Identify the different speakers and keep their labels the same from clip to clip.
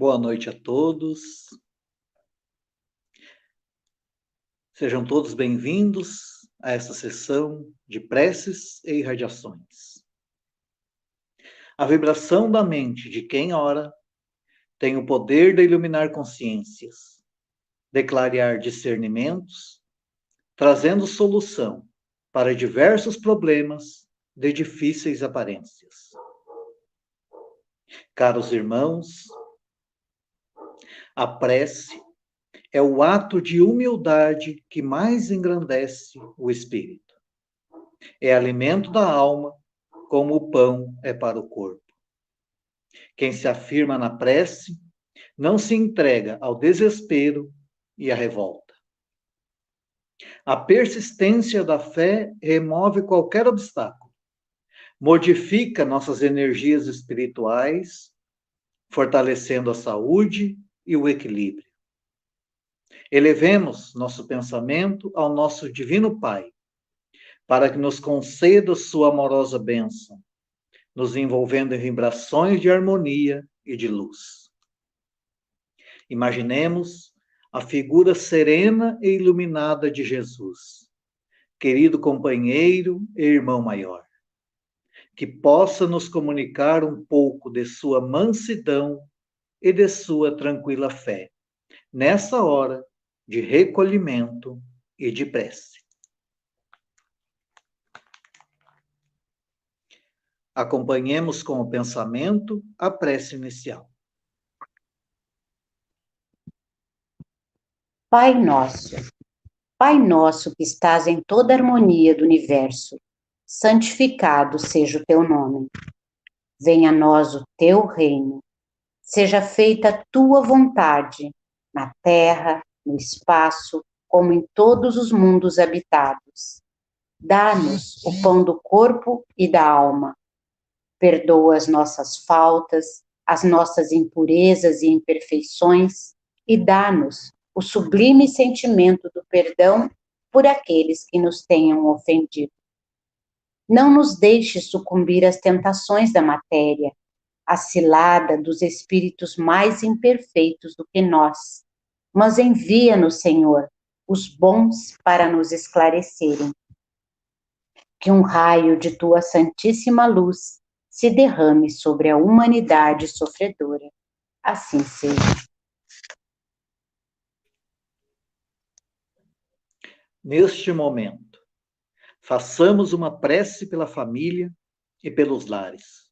Speaker 1: Boa noite a todos. Sejam todos bem-vindos a essa sessão de preces e irradiações. A vibração da mente de quem ora tem o poder de iluminar consciências, de clarear discernimentos, trazendo solução para diversos problemas de difíceis aparências. Caros irmãos, a prece é o ato de humildade que mais engrandece o espírito. É alimento da alma, como o pão é para o corpo. Quem se afirma na prece não se entrega ao desespero e à revolta. A persistência da fé remove qualquer obstáculo, modifica nossas energias espirituais, fortalecendo a saúde e o equilíbrio. Elevemos nosso pensamento ao nosso Divino Pai, para que nos conceda sua amorosa bênção, nos envolvendo em vibrações de harmonia e de luz. Imaginemos a figura serena e iluminada de Jesus, querido companheiro e irmão maior, que possa nos comunicar um pouco de sua mansidão e de sua tranquila fé, nessa hora de recolhimento e de prece. Acompanhemos com o pensamento a prece inicial.
Speaker 2: Pai nosso que estás em toda a harmonia do universo, santificado seja o teu nome. Venha a nós o teu reino. Seja feita a tua vontade, na terra, no espaço, como em todos os mundos habitados. Dá-nos o pão do corpo e da alma. Perdoa as nossas faltas, as nossas impurezas e imperfeições, e dá-nos o sublime sentimento do perdão por aqueles que nos tenham ofendido. Não nos deixes sucumbir às tentações da matéria, à cilada dos espíritos mais imperfeitos do que nós, mas envia-nos, Senhor, os bons para nos esclarecerem. Que um raio de tua santíssima luz se derrame sobre a humanidade sofredora. Assim seja.
Speaker 1: Neste momento, façamos uma prece pela família e pelos lares.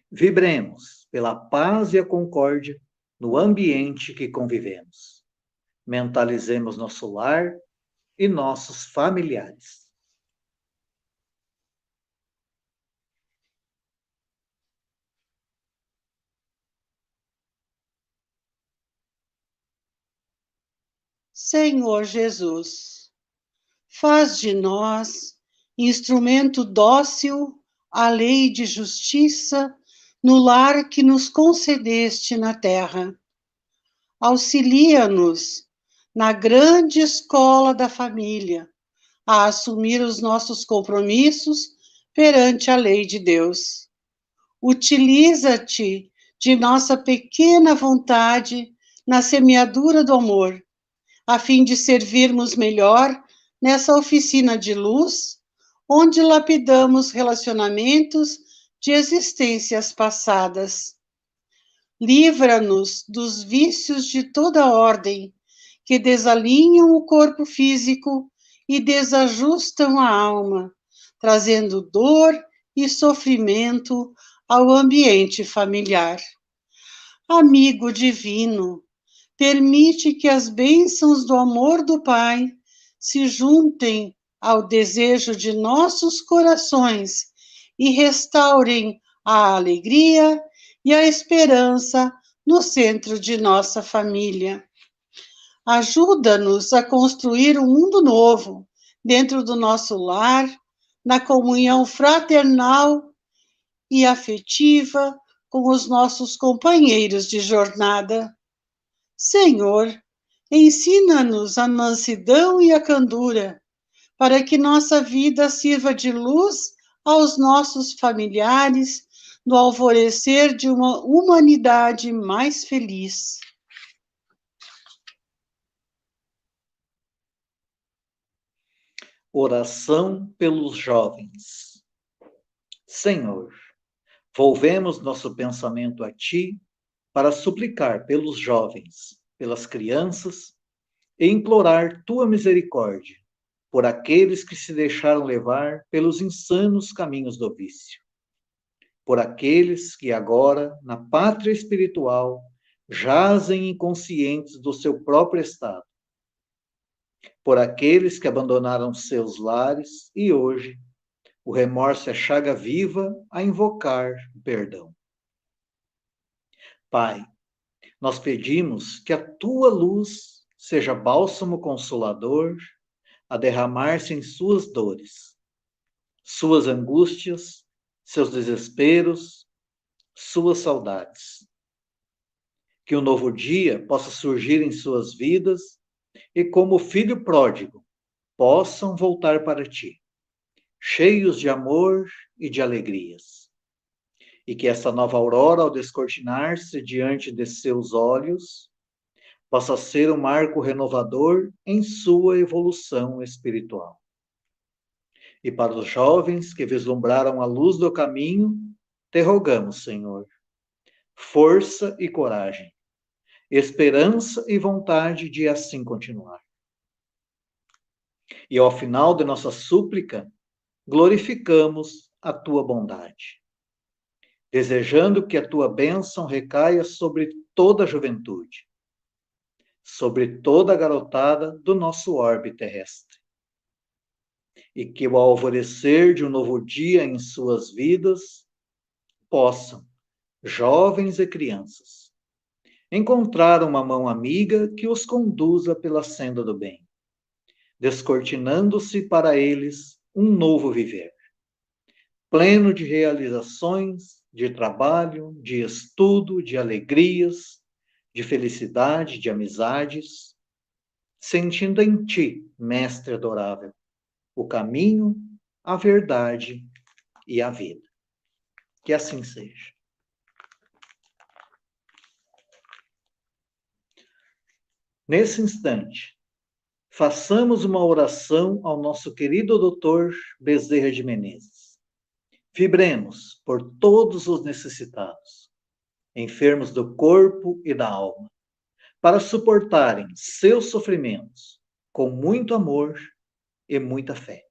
Speaker 1: Vibremos pela paz e a concórdia no ambiente que convivemos. Mentalizemos nosso lar e nossos familiares.
Speaker 3: Senhor Jesus, faz de nós instrumento dócil à lei de justiça no lar que nos concedeste na terra. Auxilia-nos na grande escola da família, a assumir os nossos compromissos perante a lei de Deus. Utiliza-te de nossa pequena vontade na semeadura do amor, a fim de servirmos melhor nessa oficina de luz, onde lapidamos relacionamentos de existências passadas. Livra-nos dos vícios de toda ordem, que desalinham o corpo físico e desajustam a alma, trazendo dor e sofrimento ao ambiente familiar. Amigo divino, permite que as bênçãos do amor do Pai se juntem ao desejo de nossos corações e restaurem a alegria e a esperança no centro de nossa família. Ajuda-nos a construir um mundo novo dentro do nosso lar, na comunhão fraternal e afetiva com os nossos companheiros de jornada. Senhor, ensina-nos a mansidão e a candura, para que nossa vida sirva de luz aos nossos familiares no alvorecer de uma humanidade mais feliz.
Speaker 1: Oração pelos jovens. Senhor, volvemos nosso pensamento a Ti para suplicar pelos jovens, pelas crianças e implorar Tua misericórdia por aqueles que se deixaram levar pelos insanos caminhos do vício, por aqueles que agora, na pátria espiritual, jazem inconscientes do seu próprio estado, por aqueles que abandonaram seus lares e hoje o remorso é chaga viva a invocar o perdão. Pai, nós pedimos que a Tua luz seja bálsamo consolador a derramar-se em suas dores, suas angústias, seus desesperos, suas saudades. Que um novo dia possa surgir em suas vidas e, como filho pródigo, possam voltar para Ti, cheios de amor e de alegrias. E que essa nova aurora, ao descortinar-se diante de seus olhos, possa ser um marco renovador em sua evolução espiritual. E para os jovens que vislumbraram a luz do caminho, te rogamos, Senhor, força e coragem, esperança e vontade de assim continuar. E ao final de nossa súplica, glorificamos a Tua bondade, desejando que a Tua bênção recaia sobre toda a juventude, sobre toda a garotada do nosso orbe terrestre. E que ao alvorecer de um novo dia em suas vidas, possam, jovens e crianças, encontrar uma mão amiga que os conduza pela senda do bem, descortinando-se para eles um novo viver, pleno de realizações, de trabalho, de estudo, de alegrias, de felicidade, de amizades, sentindo em Ti, Mestre adorável, o caminho, a verdade e a vida. Que assim seja. Nesse instante, façamos uma oração ao nosso querido Dr. Bezerra de Menezes. Vibremos por todos os necessitados, enfermos do corpo e da alma, para suportarem seus sofrimentos com muito amor e muita fé.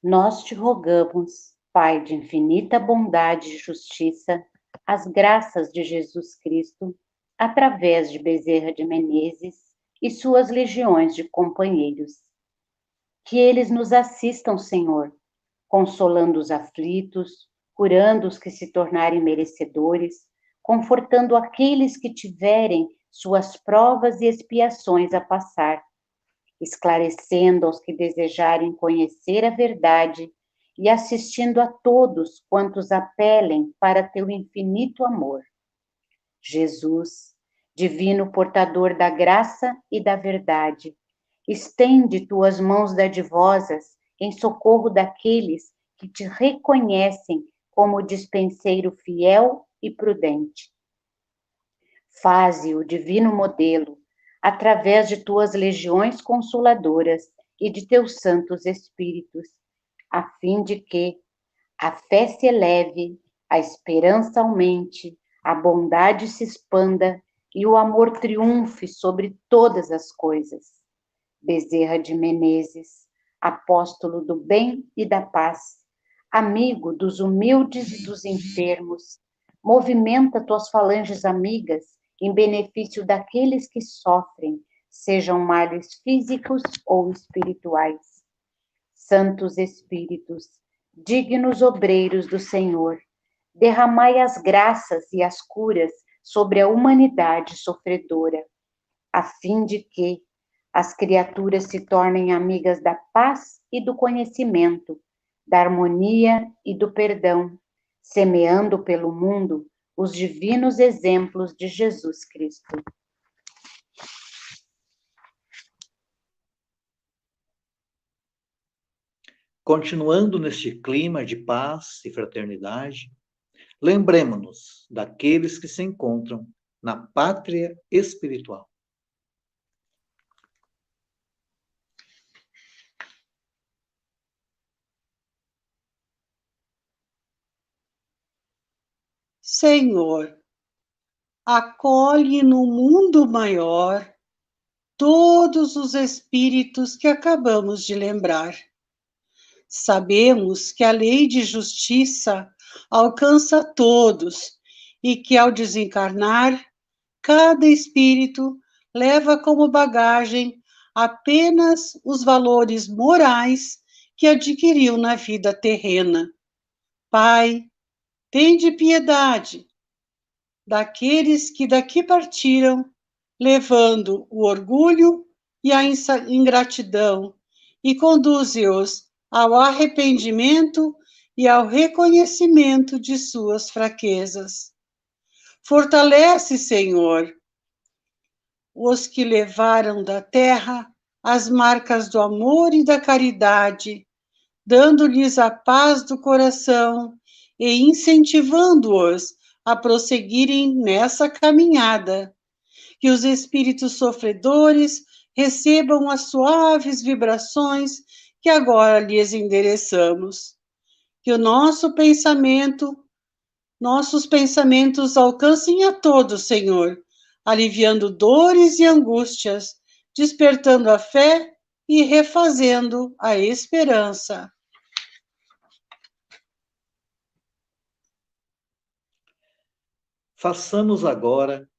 Speaker 2: Nós te rogamos, Pai de infinita bondade e justiça, as graças de Jesus Cristo, através de Bezerra de Menezes e suas legiões de companheiros. Que eles nos assistam, Senhor, consolando os aflitos, curando os que se tornarem merecedores, confortando aqueles que tiverem suas provas e expiações a passar, esclarecendo aos que desejarem conhecer a verdade e assistindo a todos quantos apelem para teu infinito amor. Jesus, divino portador da graça e da verdade, estende tuas mãos dadivosas em socorro daqueles que te reconhecem como dispenseiro fiel e prudente. Faze o divino modelo, através de tuas legiões consoladoras e de teus santos espíritos, a fim de que a fé se eleve, a esperança aumente, a bondade se expanda e o amor triunfe sobre todas as coisas. Bezerra de Menezes, apóstolo do bem e da paz, amigo dos humildes e dos enfermos, movimenta tuas falanges amigas em benefício daqueles que sofrem, sejam males físicos ou espirituais. Santos Espíritos, dignos obreiros do Senhor, derramai as graças e as curas sobre a humanidade sofredora, a fim de que as criaturas se tornem amigas da paz e do conhecimento, da harmonia e do perdão, semeando pelo mundo os divinos exemplos de Jesus Cristo.
Speaker 1: Continuando neste clima de paz e fraternidade, lembremos-nos daqueles que se encontram na pátria espiritual.
Speaker 3: Senhor, acolhe no mundo maior todos os espíritos que acabamos de lembrar. Sabemos que a lei de justiça alcança todos e que, ao desencarnar, cada espírito leva como bagagem apenas os valores morais que adquiriu na vida terrena. Pai, tende piedade daqueles que daqui partiram, levando o orgulho e a ingratidão, e conduze-os ao arrependimento e ao reconhecimento de suas fraquezas. Fortalece, Senhor, os que levaram da terra as marcas do amor e da caridade, dando-lhes a paz do coração e incentivando-os a prosseguirem nessa caminhada. Que os espíritos sofredores recebam as suaves vibrações que agora lhes endereçamos. Que o nossos pensamentos alcancem a todos, Senhor, aliviando dores e angústias, despertando a fé e refazendo a esperança.
Speaker 1: Façamos agora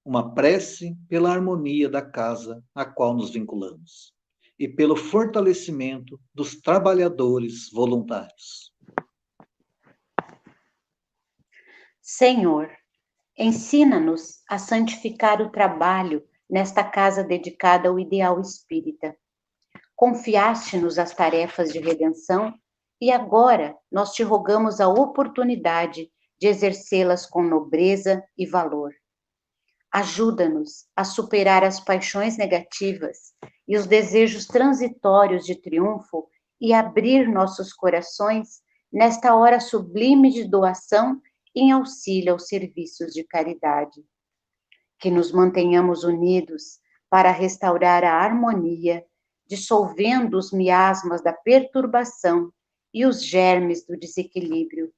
Speaker 1: uma prece pela harmonia da casa a qual nos vinculamos e pelo fortalecimento dos trabalhadores voluntários.
Speaker 2: Senhor, ensina-nos a santificar o trabalho nesta casa dedicada ao ideal espírita. Confiaste-nos as tarefas de redenção e agora nós te rogamos a oportunidade de exercê-las com nobreza e valor. Ajuda-nos a superar as paixões negativas e os desejos transitórios de triunfo e abrir nossos corações nesta hora sublime de doação em auxílio aos serviços de caridade. Que nos mantenhamos unidos para restaurar a harmonia, dissolvendo os miasmas da perturbação e os germes do desequilíbrio.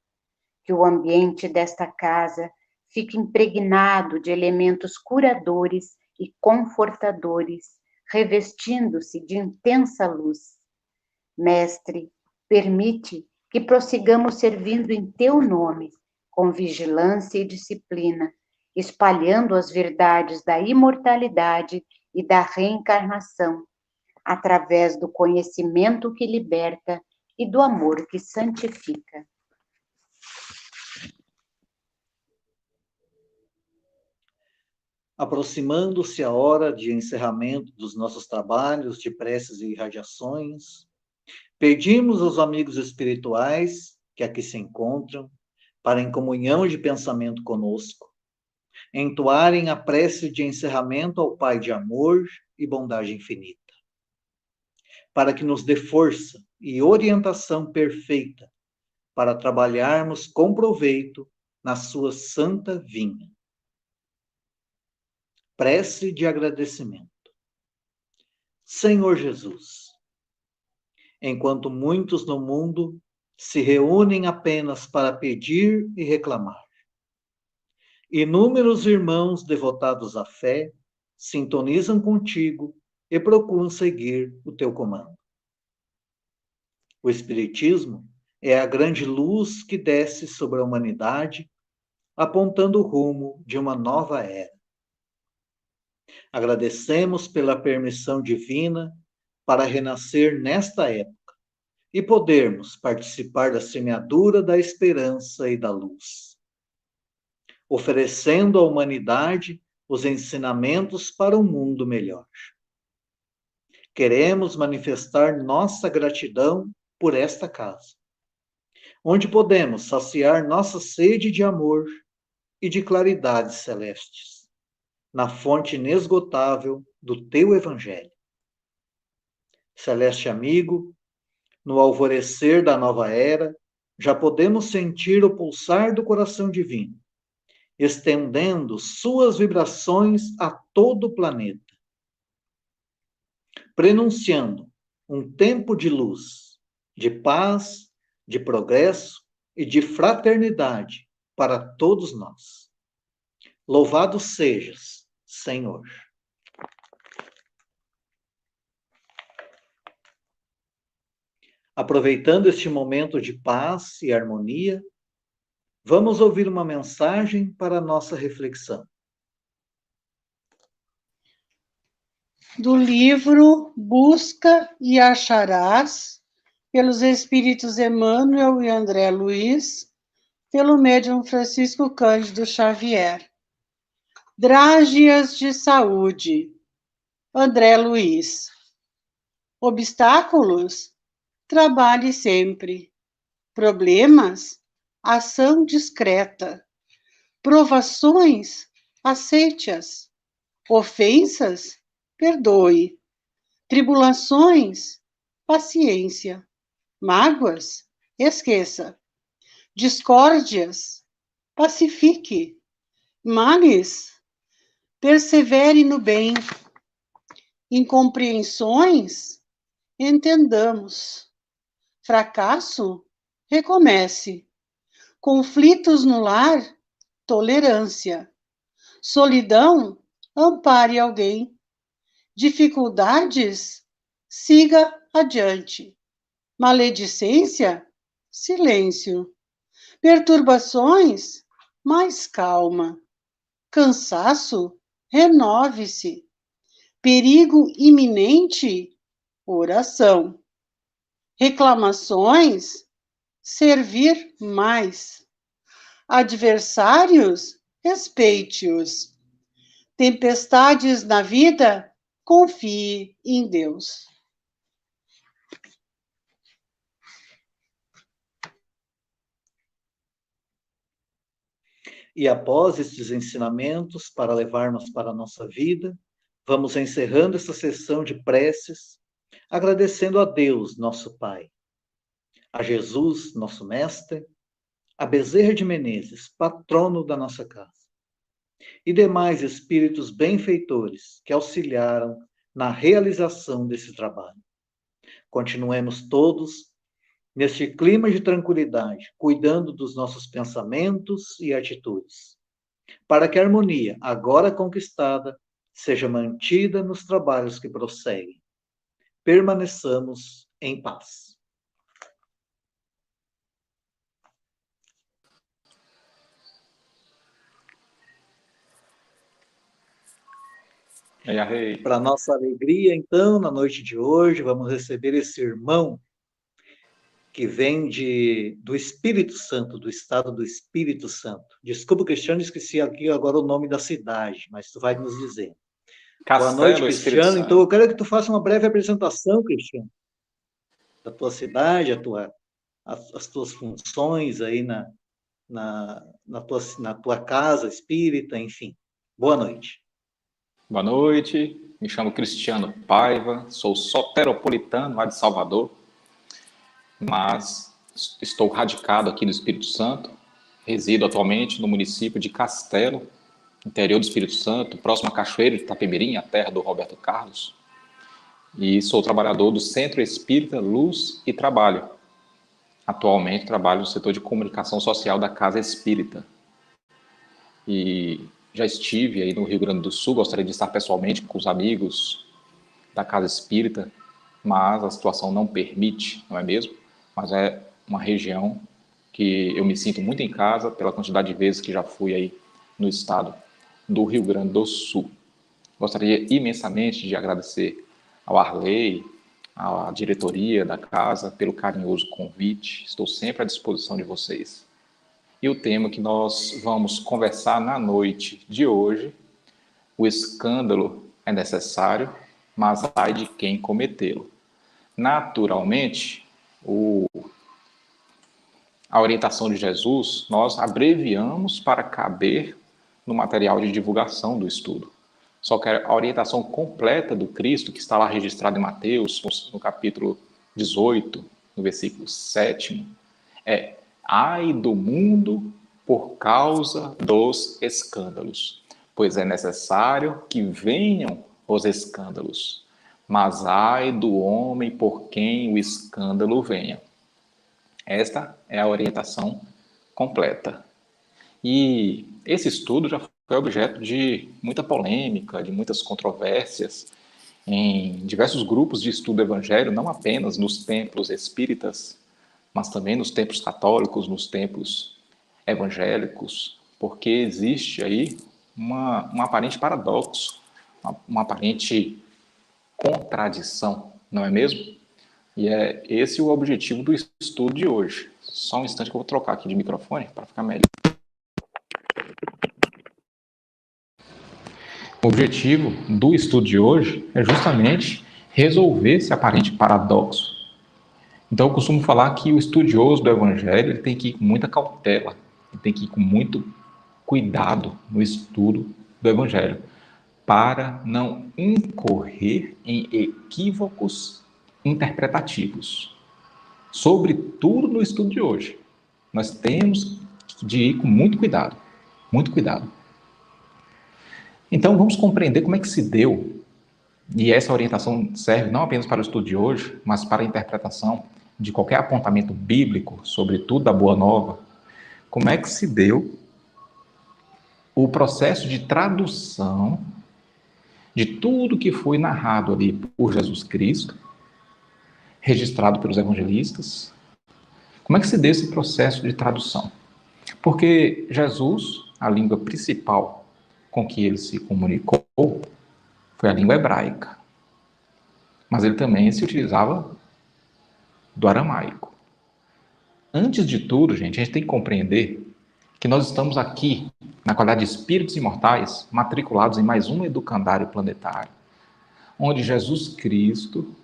Speaker 2: Que o ambiente desta casa fique impregnado de elementos curadores e confortadores, revestindo-se de intensa luz. Mestre, permite que prossigamos servindo em teu nome, com vigilância e disciplina, espalhando as verdades da imortalidade e da reencarnação, através do conhecimento que liberta e do amor que santifica.
Speaker 1: Aproximando-se a hora de encerramento dos nossos trabalhos de preces e irradiações, pedimos aos amigos espirituais que aqui se encontram, para em comunhão de pensamento conosco, entoarem a prece de encerramento ao Pai de amor e bondade infinita, para que nos dê força e orientação perfeita para trabalharmos com proveito na sua santa vinha. Prece de agradecimento. Senhor Jesus, enquanto muitos no mundo se reúnem apenas para pedir e reclamar, inúmeros irmãos devotados à fé sintonizam contigo e procuram seguir o teu comando. O Espiritismo é a grande luz que desce sobre a humanidade, apontando o rumo de uma nova era. Agradecemos pela permissão divina para renascer nesta época e podermos participar da semeadura da esperança e da luz, oferecendo à humanidade os ensinamentos para um mundo melhor. Queremos manifestar nossa gratidão por esta casa, onde podemos saciar nossa sede de amor e de claridades celestes, na fonte inesgotável do teu Evangelho. Celeste amigo, no alvorecer da nova era, já podemos sentir o pulsar do coração divino, estendendo suas vibrações a todo o planeta, prenunciando um tempo de luz, de paz, de progresso e de fraternidade para todos nós. Louvado sejas, Senhor. Aproveitando este momento de paz e harmonia, vamos ouvir uma mensagem para a nossa reflexão.
Speaker 3: Do livro Busca e Acharás, pelos Espíritos Emmanuel e André Luiz, pelo médium Francisco Cândido Xavier. Drágias de saúde, André Luiz. Obstáculos? Trabalhe sempre. Problemas? Ação discreta. Provações? Aceite-as. Ofensas? Perdoe. Tribulações? Paciência. Mágoas? Esqueça. Discórdias? Pacifique. Males? Persevere no bem. Incompreensões? Entendamos. Fracasso? Recomece. Conflitos no lar? Tolerância. Solidão? Ampare alguém. Dificuldades? Siga adiante. Maledicência? Silêncio. Perturbações? Mais calma. Cansaço? Renove-se. Perigo iminente? Oração. Reclamações? Servir mais. Adversários? Respeite-os. Tempestades na vida? Confie em Deus.
Speaker 1: E após estes ensinamentos, para levarmos para a nossa vida, vamos encerrando esta sessão de preces, agradecendo a Deus, nosso Pai, a Jesus, nosso Mestre, a Bezerra de Menezes, patrono da nossa casa, e demais espíritos benfeitores que auxiliaram na realização desse trabalho. Continuemos todos neste clima de tranquilidade, cuidando dos nossos pensamentos e atitudes, para que a harmonia, agora conquistada, seja mantida nos trabalhos que prosseguem. Permaneçamos em paz. Para nossa alegria, então, na noite de hoje, vamos receber esse irmão que vem do Espírito Santo, do estado do Espírito Santo. Desculpa, Cristiano, esqueci aqui agora o nome da cidade, mas tu vai nos dizer.
Speaker 4: Castelo,
Speaker 1: boa noite, Cristiano. Então, eu quero que tu faça uma breve apresentação, Cristiano, da tua cidade, as tuas funções aí na tua casa espírita, enfim. Boa noite.
Speaker 4: Boa noite, me chamo Cristiano Paiva, sou soteropolitano lá de Salvador, mas estou radicado aqui no Espírito Santo, resido atualmente no município de Castelo, interior do Espírito Santo, próximo à Cachoeira de Itapemirim, a terra do Roberto Carlos, e sou trabalhador do Centro Espírita Luz e Trabalho. Atualmente trabalho no setor de comunicação social da Casa Espírita. E já estive aí no Rio Grande do Sul, gostaria de estar pessoalmente com os amigos da Casa Espírita, mas a situação não permite, não é mesmo? Mas é uma região que eu me sinto muito em casa pela quantidade de vezes que já fui aí no estado do Rio Grande do Sul. Gostaria imensamente de agradecer ao Arley, à diretoria da casa, pelo carinhoso convite. Estou sempre à disposição de vocês. E o tema que nós vamos conversar na noite de hoje, o escândalo é necessário, mas ai de quem cometê-lo. Naturalmente, a orientação de Jesus, nós abreviamos para caber no material de divulgação do estudo. Só que a orientação completa do Cristo, que está lá registrada em Mateus, no capítulo 18, no versículo 7, é: ai do mundo por causa dos escândalos, pois é necessário que venham os escândalos, mas ai do homem por quem o escândalo venha. Esta é a orientação completa. E esse estudo já foi objeto de muita polêmica, de muitas controvérsias em diversos grupos de estudo do Evangelho, não apenas nos templos espíritas, mas também nos templos católicos, nos templos evangélicos, porque existe aí um aparente paradoxo, uma aparente contradição, não é mesmo? E é esse o objetivo do estudo de hoje. Só um instante que eu vou trocar aqui de microfone para ficar melhor. O objetivo do estudo de hoje é justamente resolver esse aparente paradoxo. Então, eu costumo falar que o estudioso do Evangelho ele tem que ir com muita cautela, ele tem que ir com muito cuidado no estudo do Evangelho, para não incorrer em equívocos interpretativos. Sobretudo no estudo de hoje, nós temos de ir com muito cuidado, muito cuidado. Então, vamos compreender como é que se deu, e essa orientação serve não apenas para o estudo de hoje, mas para a interpretação de qualquer apontamento bíblico, sobretudo da Boa Nova, como é que se deu o processo de tradução de tudo que foi narrado ali por Jesus Cristo, registrado pelos evangelistas. Como é que se deu esse processo de tradução? Porque Jesus, a língua principal com que ele se comunicou, foi a língua hebraica. Mas ele também se utilizava do aramaico. Antes de tudo, gente, a gente tem que compreender que nós estamos aqui, na qualidade de espíritos imortais, matriculados em mais um educandário planetário, onde Jesus Cristo,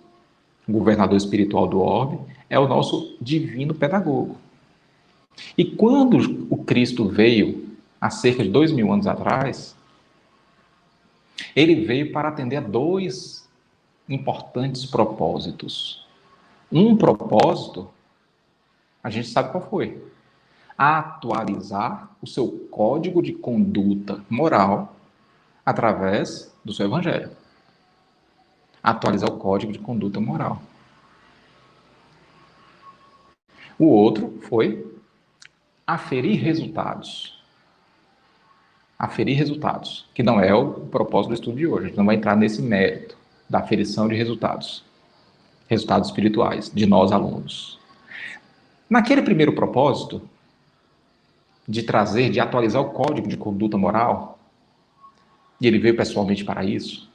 Speaker 4: governador espiritual do orbe, é o nosso divino pedagogo. E quando o Cristo veio, há cerca de 2000 anos atrás, ele veio para atender a dois importantes propósitos. Um propósito, a gente sabe qual foi: atualizar o seu código de conduta moral através do seu evangelho. Atualizar o código de conduta moral. O outro foi aferir resultados. Aferir resultados, que não é o propósito do estudo de hoje. A gente não vai entrar nesse mérito da aferição de resultados. Resultados espirituais de nós alunos. Naquele primeiro propósito, de trazer, de atualizar o código de conduta moral, e ele veio pessoalmente para isso,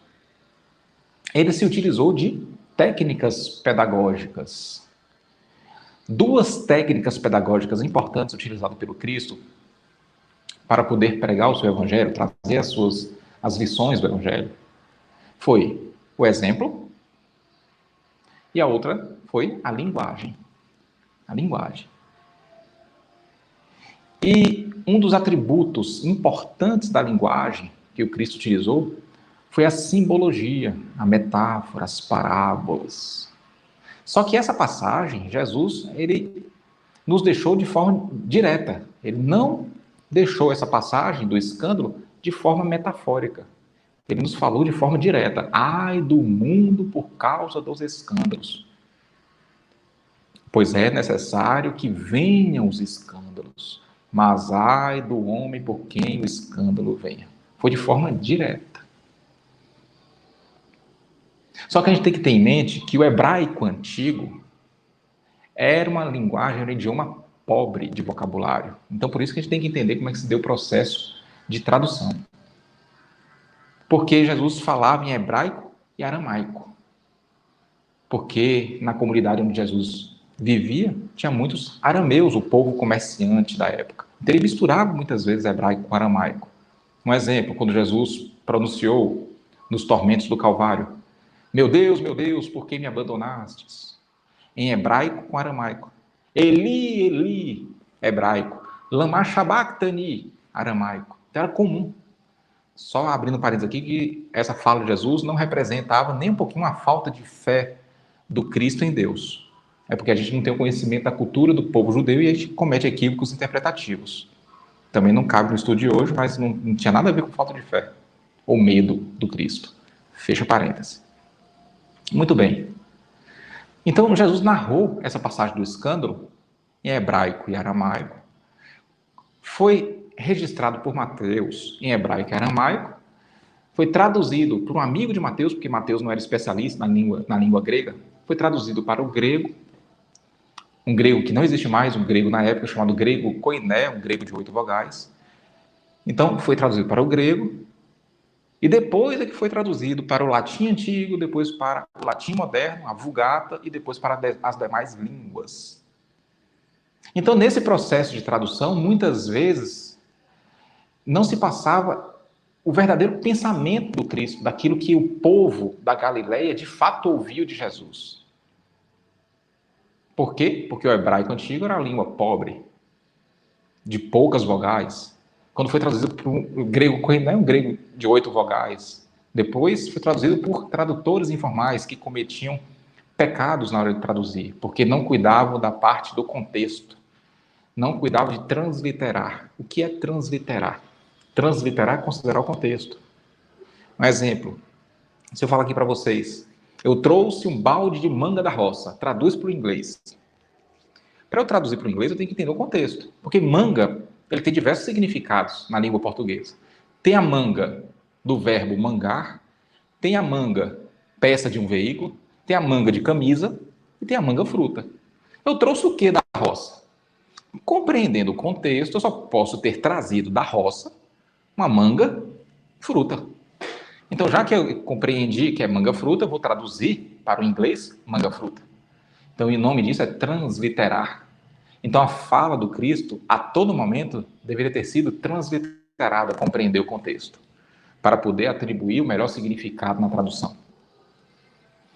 Speaker 4: ele se utilizou de técnicas pedagógicas. Duas técnicas pedagógicas importantes utilizadas pelo Cristo para poder pregar o seu evangelho, trazer as lições do evangelho, foi o exemplo e a outra foi a linguagem. A linguagem. E um dos atributos importantes da linguagem que o Cristo utilizou foi a simbologia, a metáfora, as parábolas. Só que essa passagem, Jesus, ele nos deixou de forma direta. Ele não deixou essa passagem do escândalo de forma metafórica. Ele nos falou de forma direta. Ai do mundo por causa dos escândalos. Pois é necessário que venham os escândalos, mas ai do homem por quem o escândalo venha. Foi de forma direta. Só que a gente tem que ter em mente que o hebraico antigo era uma linguagem, era um idioma pobre de vocabulário. Então, por isso que a gente tem que entender como é que se deu o processo de tradução. Porque Jesus falava em hebraico e aramaico. Porque na comunidade onde Jesus vivia, tinha muitos arameus, o povo comerciante da época. Então, ele misturava muitas vezes hebraico com aramaico. Um exemplo, quando Jesus pronunciou nos tormentos do Calvário, meu Deus, por que me abandonastes? Em hebraico com aramaico. Eli, Eli, hebraico. Lama sabachthani, aramaico. Então era comum. Só abrindo parênteses aqui, que essa fala de Jesus não representava nem um pouquinho uma falta de fé do Cristo em Deus. É porque a gente não tem o conhecimento da cultura do povo judeu e a gente comete equívocos interpretativos. Também não cabe no estudo de hoje, mas não tinha nada a ver com falta de fé ou medo do Cristo. Fecha parênteses. Muito bem. Então, Jesus narrou essa passagem do escândalo em hebraico e aramaico. Foi registrado por Mateus em hebraico e aramaico. Foi traduzido por um amigo de Mateus, porque Mateus não era especialista na língua grega. Foi traduzido para o grego, um grego que não existe mais, um grego na época chamado grego koiné, um grego de 8 vogais. Então, foi traduzido para o grego. E depois é que foi traduzido para o latim antigo, depois para o latim moderno, a Vulgata, e depois para as demais línguas. Então, nesse processo de tradução, muitas vezes, não se passava o verdadeiro pensamento do Cristo, daquilo que o povo da Galileia de fato ouviu de Jesus. Por quê? Porque o hebraico antigo era uma língua pobre, de poucas vogais. Quando foi traduzido para o grego koiné, um grego de 8 vogais. Depois foi traduzido por tradutores informais que cometiam pecados na hora de traduzir, porque não cuidavam da parte do contexto. Não cuidavam de transliterar. O que é transliterar? Transliterar é considerar o contexto. Um exemplo. Se eu falar aqui para vocês, eu trouxe um balde de manga da roça, traduz para o inglês. Para eu traduzir para o inglês, eu tenho que entender o contexto. Porque manga, ele tem diversos significados na língua portuguesa. Tem a manga do verbo mangar, tem a manga peça de um veículo, tem a manga de camisa e tem a manga fruta. Eu trouxe o que da roça? Compreendendo o contexto, eu só posso ter trazido da roça uma manga fruta. Então, já que eu compreendi que é manga fruta, eu vou traduzir para o inglês manga fruta. Então, o nome disso é transliterar. Então, a fala do Cristo, a todo momento, deveria ter sido transliterada, compreender o contexto, para poder atribuir o melhor significado na tradução.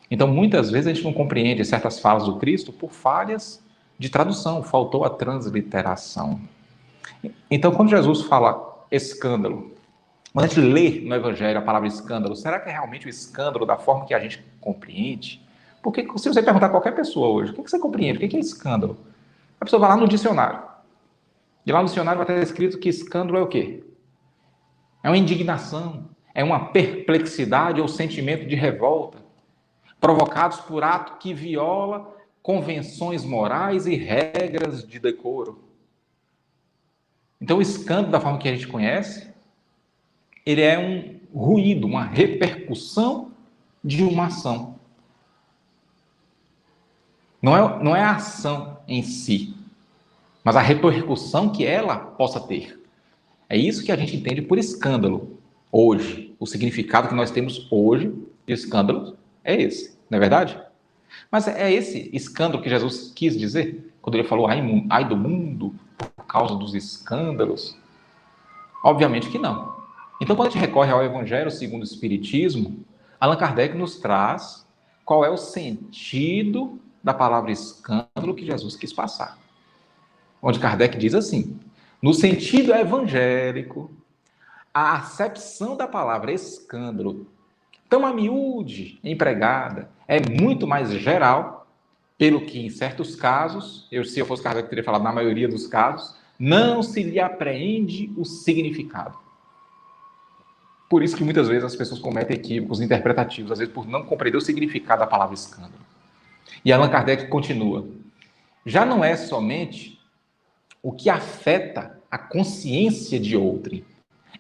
Speaker 4: Então, muitas vezes a gente não compreende certas falas do Cristo por falhas de tradução, faltou a transliteração. Então, quando Jesus fala escândalo, quando a gente lê no Evangelho a palavra escândalo, será que é realmente o escândalo da forma que a gente compreende? Porque se você perguntar a qualquer pessoa hoje, o que você compreende? O que é escândalo? A pessoa vai lá no dicionário. E lá no dicionário vai estar escrito que escândalo é o quê? É uma indignação, é uma perplexidade ou sentimento de revolta, provocados por ato que viola convenções morais e regras de decoro. Então, o escândalo, da forma que a gente conhece, ele é um ruído, uma repercussão de uma ação. Não é a ação em si, mas a repercussão que ela possa ter. É isso que a gente entende por escândalo hoje. O significado que nós temos hoje de escândalo é esse, não é verdade? Mas é esse escândalo que Jesus quis dizer quando ele falou ai do mundo por causa dos escândalos? Obviamente que não. Então, quando a gente recorre ao Evangelho segundo o Espiritismo, Allan Kardec nos traz qual é o sentido da palavra escândalo que Jesus quis passar. Onde Kardec diz assim: no sentido evangélico, a acepção da palavra escândalo, tão a miúde empregada, é muito mais geral, pelo que em certos casos, se eu fosse Kardec, eu teria falado na maioria dos casos, não se lhe apreende o significado. Por isso que muitas vezes as pessoas cometem equívocos interpretativos, às vezes por não compreender o significado da palavra escândalo. E Allan Kardec continua: já não é somente o que afeta a consciência de outrem,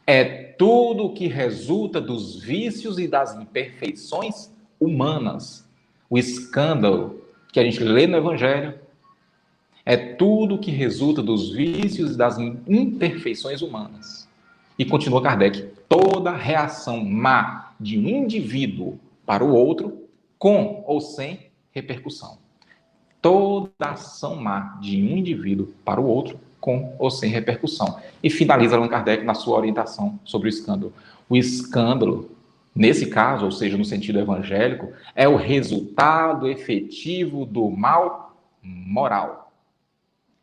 Speaker 4: é tudo o que resulta dos vícios e das imperfeições humanas. O escândalo que a gente lê no Evangelho é tudo o que resulta dos vícios e das imperfeições humanas. E continua Kardec: toda reação má de um indivíduo para o outro, com ou sem repercussão. Toda ação má de um indivíduo para o outro, com ou sem repercussão. E finaliza Allan Kardec na sua orientação sobre o escândalo. O escândalo, nesse caso, ou seja, no sentido evangélico, é o resultado efetivo do mal moral.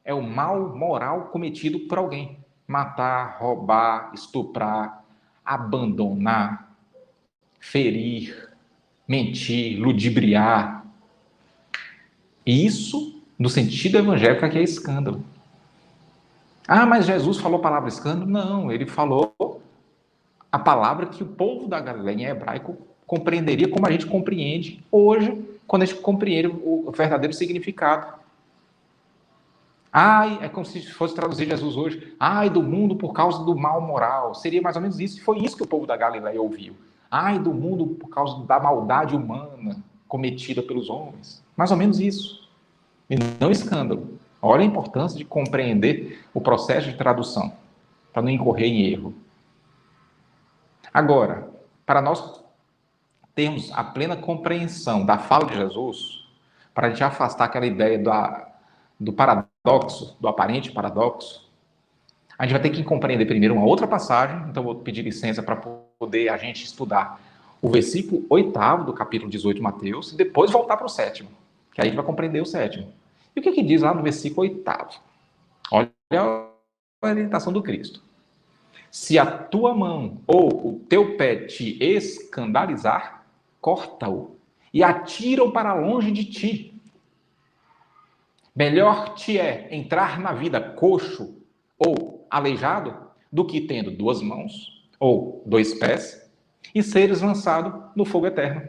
Speaker 4: É o mal moral cometido por alguém. Matar, roubar, estuprar, abandonar, ferir, mentir, ludibriar. Isso, no sentido evangélico, aqui é escândalo. Ah, mas Jesus falou a palavra escândalo? Não, ele falou a palavra que o povo da Galileia em hebraico compreenderia como a gente compreende hoje, quando a gente compreende o verdadeiro significado. Ai, é como se fosse traduzir Jesus hoje. Ai do mundo por causa do mal moral. Seria mais ou menos isso. Foi isso que o povo da Galileia ouviu. Ai do mundo por causa da maldade humana cometida pelos homens. Mais ou menos isso. E não escândalo. Olha a importância de compreender o processo de tradução, para não incorrer em erro. Agora, para nós termos a plena compreensão da fala de Jesus, para a gente afastar aquela ideia do paradoxo, do aparente paradoxo, a gente vai ter que compreender primeiro uma outra passagem. Então, vou pedir licença para poder a gente estudar o versículo 8º do capítulo 18 de Mateus, e depois voltar para o 7º, que aí a gente vai compreender o 7º. E o que diz lá no versículo 8º? Olha a orientação do Cristo. Se a tua mão ou o teu pé te escandalizar, corta-o e atira-o para longe de ti. Melhor te é entrar na vida coxo ou aleijado do que tendo 2 mãos ou 2 pés e seres lançado no fogo eterno.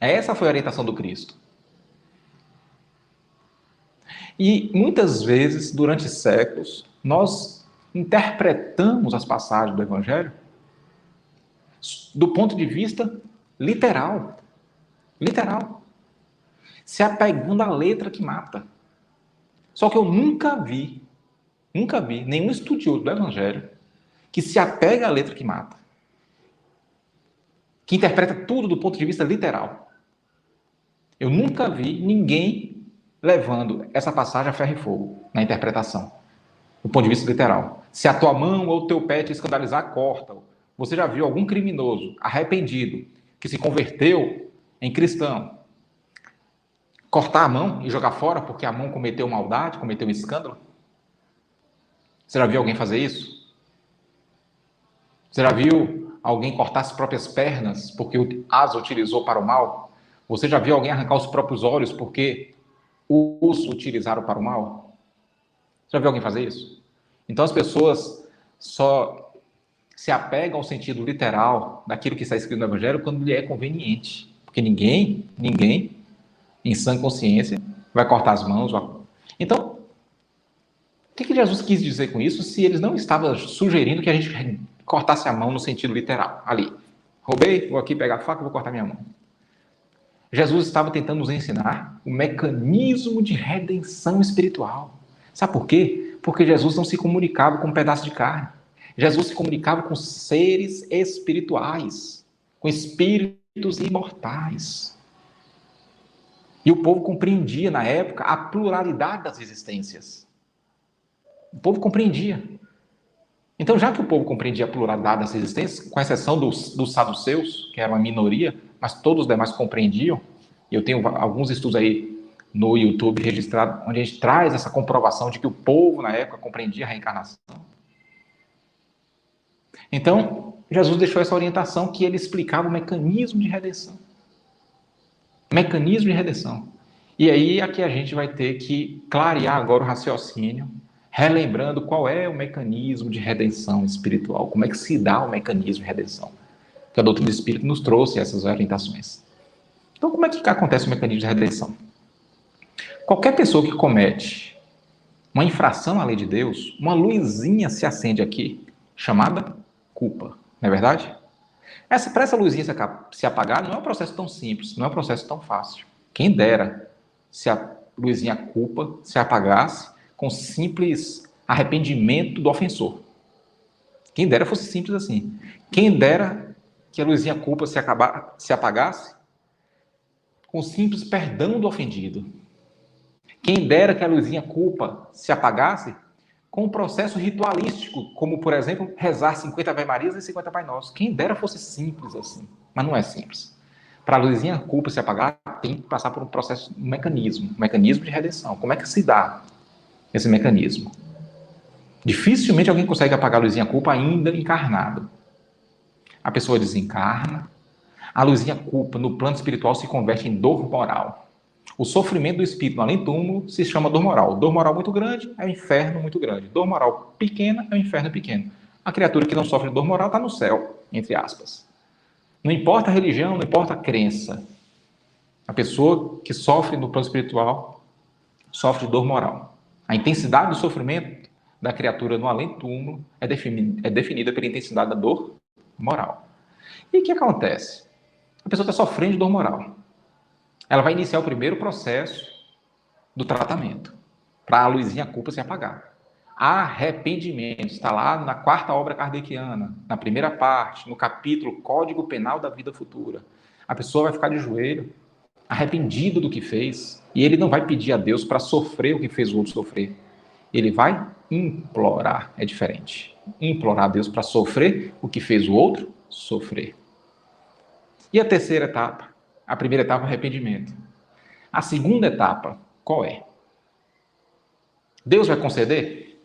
Speaker 4: Essa foi a orientação do Cristo. E muitas vezes, durante séculos, nós interpretamos as passagens do Evangelho do ponto de vista literal. Literal. Se apegando à letra que mata. Só que eu nunca vi nenhum estudioso do Evangelho que se apega à letra que mata. Que interpreta tudo do ponto de vista literal. Eu nunca vi ninguém levando essa passagem a ferro e fogo na interpretação, do ponto de vista literal. Se a tua mão ou o teu pé te escandalizar, corta-o. Você já viu algum criminoso arrependido que se converteu em cristão cortar a mão e jogar fora porque a mão cometeu maldade, cometeu escândalo? Você já viu alguém fazer isso? Você já viu alguém cortar as próprias pernas porque as utilizou para o mal? Você já viu alguém arrancar os próprios olhos porque os utilizaram para o mal? Já viu alguém fazer isso? Então as pessoas só se apegam ao sentido literal daquilo que está escrito no Evangelho quando lhe é conveniente. Porque ninguém, em sã consciência, vai cortar as mãos. Então, o que Jesus quis dizer com isso se ele não estava sugerindo que a gente cortasse a mão no sentido literal? Ali, roubei, vou aqui pegar a faca e vou cortar minha mão. Jesus estava tentando nos ensinar o mecanismo de redenção espiritual. Sabe por quê? Porque Jesus não se comunicava com um pedaço de carne. Jesus se comunicava com seres espirituais, com espíritos imortais. E o povo compreendia, na época, a pluralidade das existências. O povo compreendia. Então, já que o povo compreendia a pluralidade das existências, com exceção dos saduceus, que era uma minoria, mas todos os demais compreendiam, e eu tenho alguns estudos aí no YouTube registrados, onde a gente traz essa comprovação de que o povo, na época, compreendia a reencarnação. Então, Jesus deixou essa orientação que ele explicava o mecanismo de redenção. Mecanismo de redenção. E aí, aqui a gente vai ter que clarear agora o raciocínio, relembrando qual é o mecanismo de redenção espiritual, como é que se dá o mecanismo de redenção. Porque a doutrina do Espírito nos trouxe essas orientações. Então, como é que acontece o mecanismo de redenção? Qualquer pessoa que comete uma infração à lei de Deus, uma luzinha se acende aqui, chamada culpa. Não é verdade? Para essa luzinha se apagar, não é um processo tão simples, não é um processo tão fácil. Quem dera se a luzinha culpa se apagasse com simples arrependimento do ofensor. Quem dera fosse simples assim. Quem dera que a luzinha culpa se apagasse com simples perdão do ofendido. Quem dera que a luzinha culpa se apagasse com um processo ritualístico, como, por exemplo, rezar 50 Ave Marias e 50 Pai Nosso. Quem dera fosse simples assim, mas não é simples. Para a luzinha culpa se apagar, tem que passar por um processo, um mecanismo de redenção. Como é que se dá esse mecanismo? Dificilmente alguém consegue apagar a luzinha culpa ainda encarnado. A pessoa desencarna, a luzinha culpa no plano espiritual se converte em dor moral. O sofrimento do espírito no além-túmulo se chama dor moral. Dor moral muito grande é o inferno muito grande. Dor moral pequena é o inferno pequeno. A criatura que não sofre dor moral está no céu, entre aspas. Não importa a religião, não importa a crença. A pessoa que sofre no plano espiritual sofre dor moral. A intensidade do sofrimento da criatura no além-túmulo é definida pela intensidade da dor moral. E o que acontece? A pessoa está sofrendo de dor moral. Ela vai iniciar o primeiro processo do tratamento, para a luzinha culpa se apagar. Arrependimento, está lá na quarta obra kardeciana, na primeira parte, no capítulo Código Penal da Vida Futura. A pessoa vai ficar de joelho, arrependido do que fez, e ele não vai pedir a Deus para sofrer o que fez o outro sofrer. Ele vai implorar, é diferente. Implorar a Deus para sofrer o que fez o outro sofrer. E a terceira etapa? A primeira etapa é arrependimento. A segunda etapa, qual é? Deus vai conceder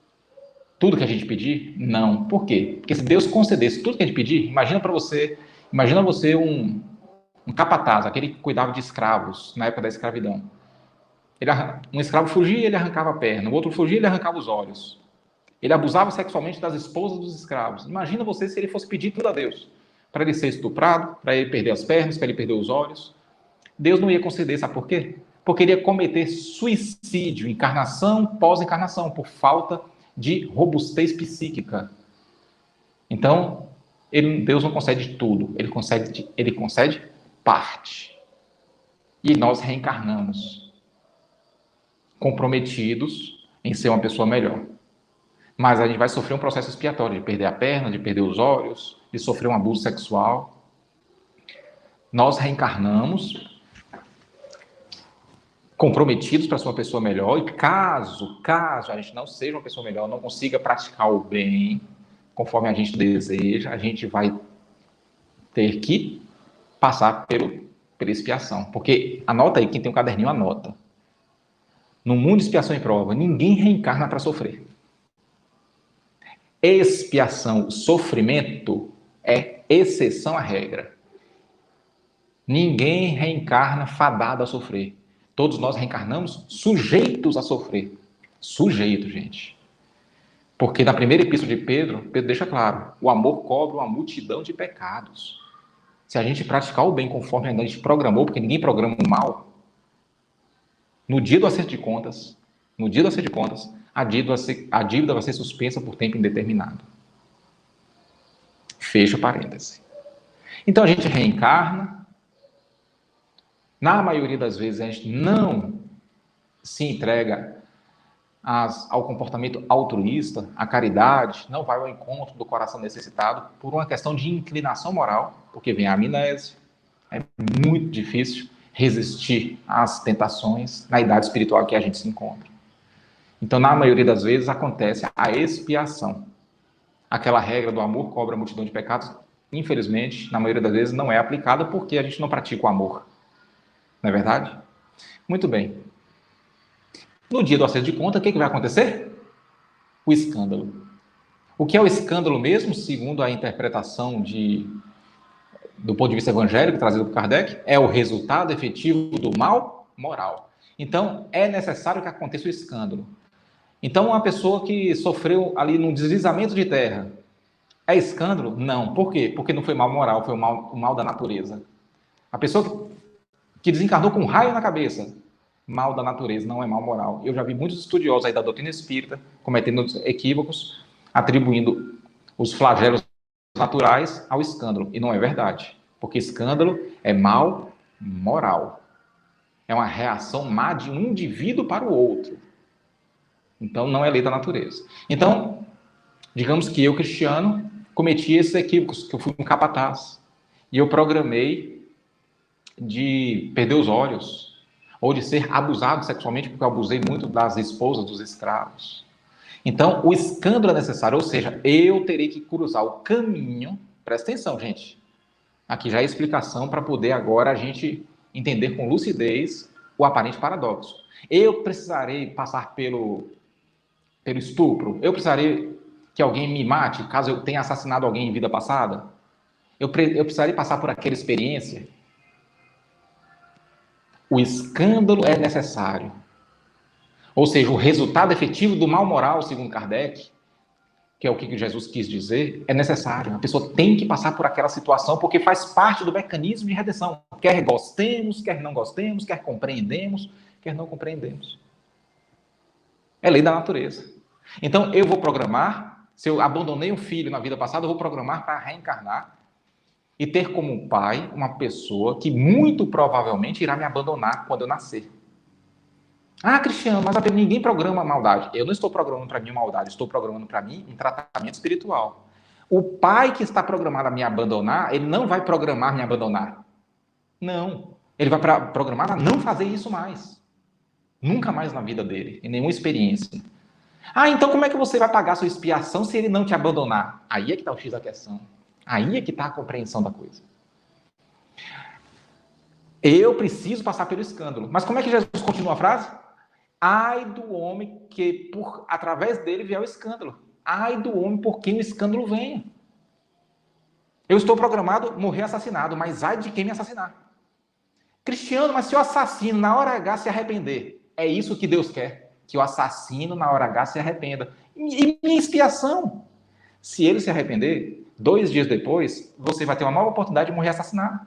Speaker 4: tudo que a gente pedir? Não. Por quê? Porque se Deus concedesse tudo que a gente pedir, imagina você um capataz, aquele que cuidava de escravos na época da escravidão. Um escravo fugia e ele arrancava a perna, o outro fugia e ele arrancava os olhos. Ele abusava sexualmente das esposas dos escravos. Imagina você se ele fosse pedir tudo a Deus. Para ele ser estuprado, para ele perder as pernas, para ele perder os olhos. Deus não ia conceder, sabe por quê? Porque ele ia cometer suicídio, encarnação pós-encarnação, por falta de robustez psíquica. Então, Deus não concede tudo, ele concede parte. E nós reencarnamos, comprometidos em ser uma pessoa melhor. Mas a gente vai sofrer um processo expiatório, de perder a perna, de perder os olhos, de sofrer um abuso sexual. Nós reencarnamos comprometidos para ser uma pessoa melhor, e caso a gente não seja uma pessoa melhor, não consiga praticar o bem conforme a gente deseja, a gente vai ter que passar pela expiação. Porque, anota aí, quem tem um caderninho, anota. No mundo de expiação e prova, ninguém reencarna para sofrer. Expiação, sofrimento, é exceção à regra. Ninguém reencarna fadado a sofrer. Todos nós reencarnamos sujeitos a sofrer. Sujeito, gente. Porque na primeira epístola de Pedro deixa claro, o amor cobre uma multidão de pecados. Se a gente praticar o bem conforme a gente programou, porque ninguém programa o mal, no dia do acerto de contas, a dívida vai ser suspensa por tempo indeterminado. Fecha parêntese. Então a gente reencarna. Na maioria das vezes, a gente não se entrega ao comportamento altruísta, à caridade, não vai ao encontro do coração necessitado por uma questão de inclinação moral, porque vem a amnésia. É muito difícil resistir às tentações na idade espiritual que a gente se encontra. Então, na maioria das vezes, acontece a expiação. Aquela regra do amor cobra a multidão de pecados, infelizmente, na maioria das vezes, não é aplicada porque a gente não pratica o amor. Não é verdade? Muito bem. No dia do acerto de conta, o que vai acontecer? O escândalo. O que é o escândalo mesmo, segundo a interpretação do ponto de vista evangélico trazido por Kardec? É o resultado efetivo do mal moral. Então, é necessário que aconteça o escândalo. Então, uma pessoa que sofreu ali num deslizamento de terra, é escândalo? Não. Por quê? Porque não foi mal moral, foi o mal da natureza. A pessoa que desencarnou com um raio na cabeça, mal da natureza, não é mal moral. Eu já vi muitos estudiosos aí da doutrina espírita cometendo equívocos, atribuindo os flagelos naturais ao escândalo. E não é verdade. Porque escândalo é mal moral. É uma reação má de um indivíduo para o outro. Então, não é lei da natureza. Então, digamos que eu, cristiano, cometi esses equívocos, que eu fui um capataz. E eu programei de perder os olhos, ou de ser abusado sexualmente, porque eu abusei muito das esposas dos escravos. Então, o escândalo é necessário, ou seja, eu terei que cruzar o caminho, presta atenção, gente, aqui já é explicação para poder agora a gente entender com lucidez o aparente paradoxo. Eu precisarei passar pelo estupro? Eu precisarei que alguém me mate, caso eu tenha assassinado alguém em vida passada? Eu precisaria passar por aquela experiência? O escândalo é necessário. Ou seja, o resultado efetivo do mal moral, segundo Kardec, que é o que Jesus quis dizer, é necessário. A pessoa tem que passar por aquela situação, porque faz parte do mecanismo de redenção. Quer gostemos, quer não gostemos, quer compreendemos, quer não compreendemos. É lei da natureza. Então, eu vou programar, se eu abandonei um filho na vida passada, eu vou programar para reencarnar e ter como pai uma pessoa que muito provavelmente irá me abandonar quando eu nascer. Ah, Cristiano, mas ninguém programa maldade. Eu não estou programando para mim maldade, estou programando para mim um tratamento espiritual. O pai que está programado a me abandonar, ele não vai programar me abandonar. Não. Ele vai programar a não fazer isso mais. Nunca mais na vida dele, em nenhuma experiência. Ah, então como é que você vai pagar sua expiação se ele não te abandonar? Aí é que está o X da questão. Aí é que está a compreensão da coisa. Eu preciso passar pelo escândalo. Mas como é que Jesus continua a frase? Ai do homem que, através dele, vier o escândalo. Ai do homem por quem o escândalo venha. Eu estou programado a morrer assassinado, mas ai de quem me assassinar. Cristiano, mas se o assassino na hora H se arrepender, é isso que Deus quer. Que o assassino na hora H se arrependa. E minha expiação? Se ele se arrepender, 2 dias depois, você vai ter uma nova oportunidade de morrer assassinado.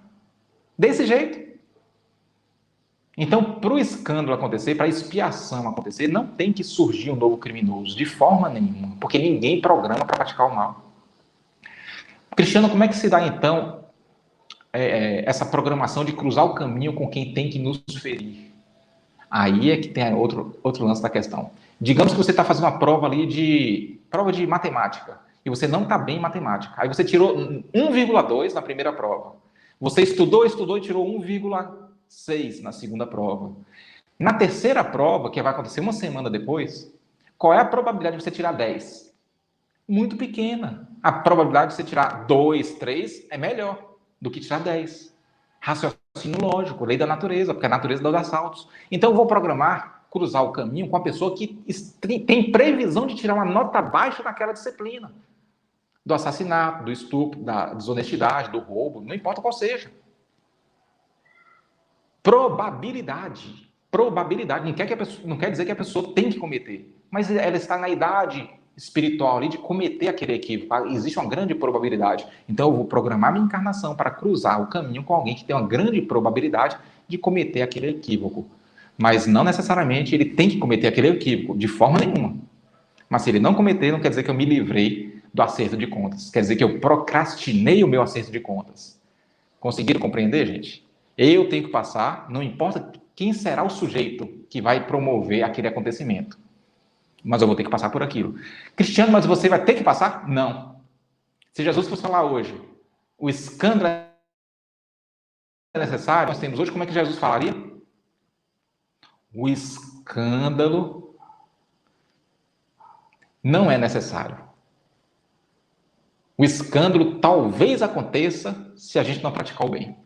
Speaker 4: Desse jeito. Então, para o escândalo acontecer, para a expiação acontecer, não tem que surgir um novo criminoso, de forma nenhuma, porque ninguém programa para praticar o mal. Cristiano, como é que se dá, então, essa programação de cruzar o caminho com quem tem que nos ferir? Aí é que tem outro lance da questão. Digamos que você está fazendo uma prova ali prova de matemática, e você não está bem em matemática. Aí você tirou 1,2 na primeira prova. Você estudou e tirou 1,6 na segunda prova. Na terceira prova, que vai acontecer uma semana depois, qual é a probabilidade de você tirar 10? Muito pequena. A probabilidade de você tirar 2, 3 é melhor do que tirar 10. Raciocínio lógico, lei da natureza, porque a natureza dá os assaltos. Então eu vou programar, cruzar o caminho com a pessoa que tem previsão de tirar uma nota baixa naquela disciplina. Do assassinato, do estupro, da desonestidade, do roubo, não importa qual seja. Probabilidade. Não quer dizer que a pessoa tem que cometer, mas ela está na idade espiritual ali de cometer aquele equívoco. Existe uma grande probabilidade. Então eu vou programar minha encarnação para cruzar o caminho com alguém que tem uma grande probabilidade de cometer aquele equívoco. Mas não necessariamente ele tem que cometer aquele equívoco, de forma nenhuma. Mas se ele não cometer, não quer dizer que eu me livrei do acerto de contas. Quer dizer que eu procrastinei o meu acerto de contas. Conseguiram compreender, gente? Eu tenho que passar, não importa quem será o sujeito que vai promover aquele acontecimento. Mas eu vou ter que passar por aquilo. Cristiano, mas você vai ter que passar? Não. Se Jesus fosse falar hoje, o escândalo é necessário, nós temos hoje, como é que Jesus falaria? O escândalo não é necessário. O escândalo talvez aconteça se a gente não praticar o bem.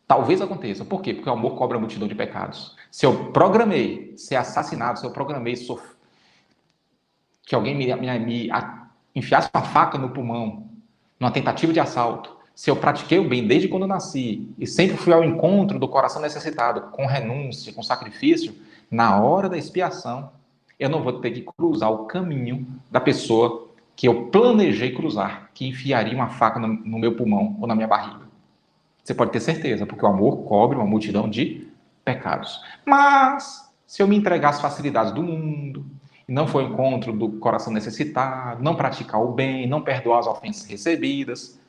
Speaker 4: Talvez aconteça. Por quê? Porque o amor cobra a multidão de pecados. Se eu programei ser assassinado, se eu programei que alguém me enfiasse uma faca no pulmão, numa tentativa de assalto, se eu pratiquei o bem desde quando eu nasci e sempre fui ao encontro do coração necessitado, com renúncia, com sacrifício, na hora da expiação, eu não vou ter que cruzar o caminho da pessoa que eu planejei cruzar, que enfiaria uma faca no meu pulmão ou na minha barriga. Você pode ter certeza, porque o amor cobre uma multidão de pecados. Mas, se eu me entregar às facilidades do mundo, e não for ao encontro do coração necessitado, não praticar o bem, não perdoar as ofensas recebidas,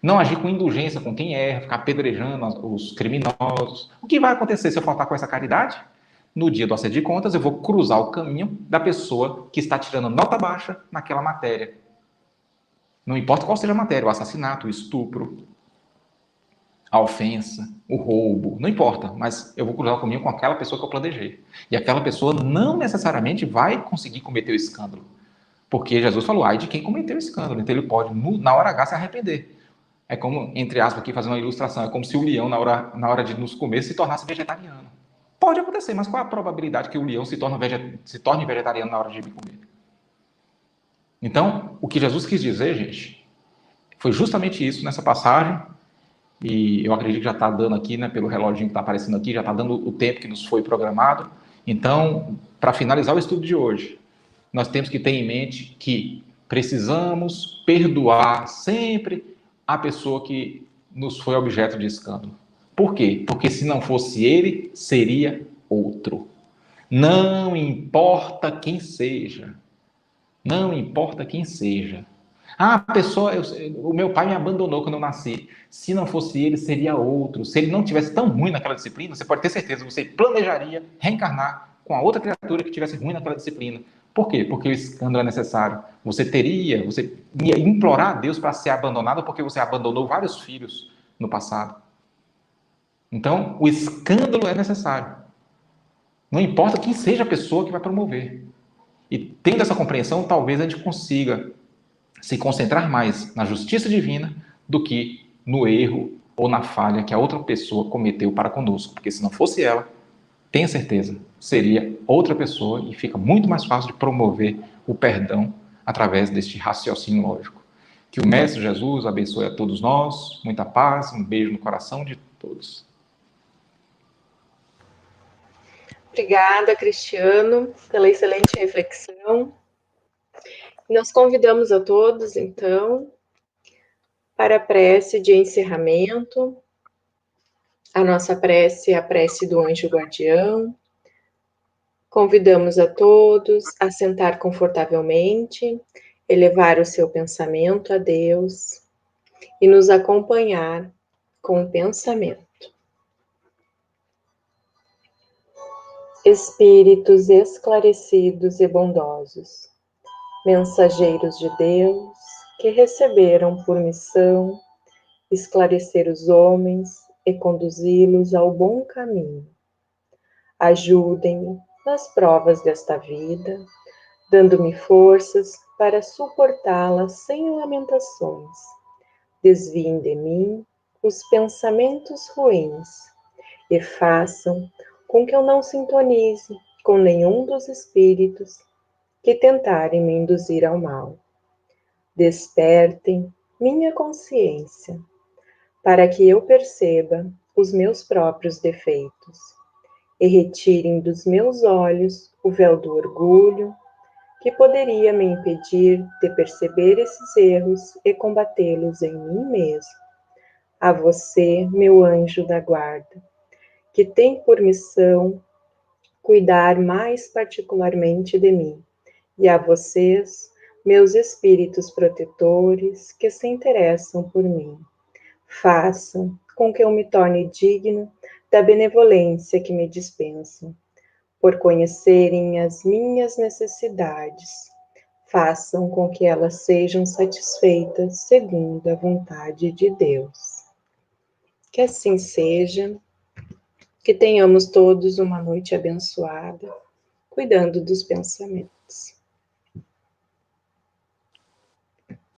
Speaker 4: não agir com indulgência com quem erra, ficar apedrejando os criminosos, o que vai acontecer se eu faltar com essa caridade? No dia do acerto de contas, eu vou cruzar o caminho da pessoa que está tirando nota baixa naquela matéria. Não importa qual seja a matéria, o assassinato, o estupro, a ofensa, o roubo, não importa, mas eu vou cruzar o caminho com aquela pessoa que eu planejei. E aquela pessoa não necessariamente vai conseguir cometer o escândalo, porque Jesus falou, ai de quem cometeu o escândalo, então ele pode, na hora H, se arrepender. É como, entre aspas, aqui fazendo uma ilustração, é como se o leão, na hora de nos comer, se tornasse vegetariano. Pode acontecer, mas qual é a probabilidade que o leão se torne vegetariano na hora de me comer? Então, o que Jesus quis dizer, gente, foi justamente isso nessa passagem, e eu acredito que já está dando aqui, né, pelo reloginho que está aparecendo aqui, já está dando o tempo que nos foi programado. Então, para finalizar o estudo de hoje, nós temos que ter em mente que precisamos perdoar sempre a pessoa que nos foi objeto de escândalo. Por quê? Porque se não fosse ele, seria outro. Não importa quem seja. Não importa quem seja. Ah, a pessoa, o meu pai me abandonou quando eu nasci. Se não fosse ele, seria outro. Se ele não tivesse tão ruim naquela disciplina, você pode ter certeza, você planejaria reencarnar com a outra criatura que tivesse ruim naquela disciplina. Por quê? Porque o escândalo é necessário. Você ia implorar a Deus para ser abandonado porque você abandonou vários filhos no passado. Então, o escândalo é necessário. Não importa quem seja a pessoa que vai promover. E tendo essa compreensão, talvez a gente consiga se concentrar mais na justiça divina do que no erro ou na falha que a outra pessoa cometeu para conosco. Porque se não fosse ela, tenha certeza, seria outra pessoa e fica muito mais fácil de promover o perdão através deste raciocínio lógico. Que o Mestre Jesus abençoe a todos nós, muita paz, um beijo no coração de todos.
Speaker 5: Obrigada, Cristiano, pela excelente reflexão. Nós convidamos a todos, então, para a prece de encerramento. A nossa prece é a prece do anjo guardião. Convidamos a todos a sentar confortavelmente, elevar o seu pensamento a Deus e nos acompanhar com o pensamento. Espíritos esclarecidos e bondosos, mensageiros de Deus, que receberam por missão esclarecer os homens e conduzi-los ao bom caminho. Ajudem-me nas provas desta vida, dando-me forças para suportá-las sem lamentações. Desviem de mim os pensamentos ruins e façam com que eu não sintonize com nenhum dos espíritos que tentarem me induzir ao mal. Despertem minha consciência, para que eu perceba os meus próprios defeitos e retirem dos meus olhos o véu do orgulho que poderia me impedir de perceber esses erros e combatê-los em mim mesmo. A você, meu anjo da guarda, que tem por missão cuidar mais particularmente de mim, e a vocês, meus espíritos protetores, que se interessam por mim. Façam com que eu me torne digno da benevolência que me dispensam, por conhecerem as minhas necessidades. Façam com que elas sejam satisfeitas segundo a vontade de Deus. Que assim seja, que tenhamos todos uma noite abençoada, cuidando dos pensamentos.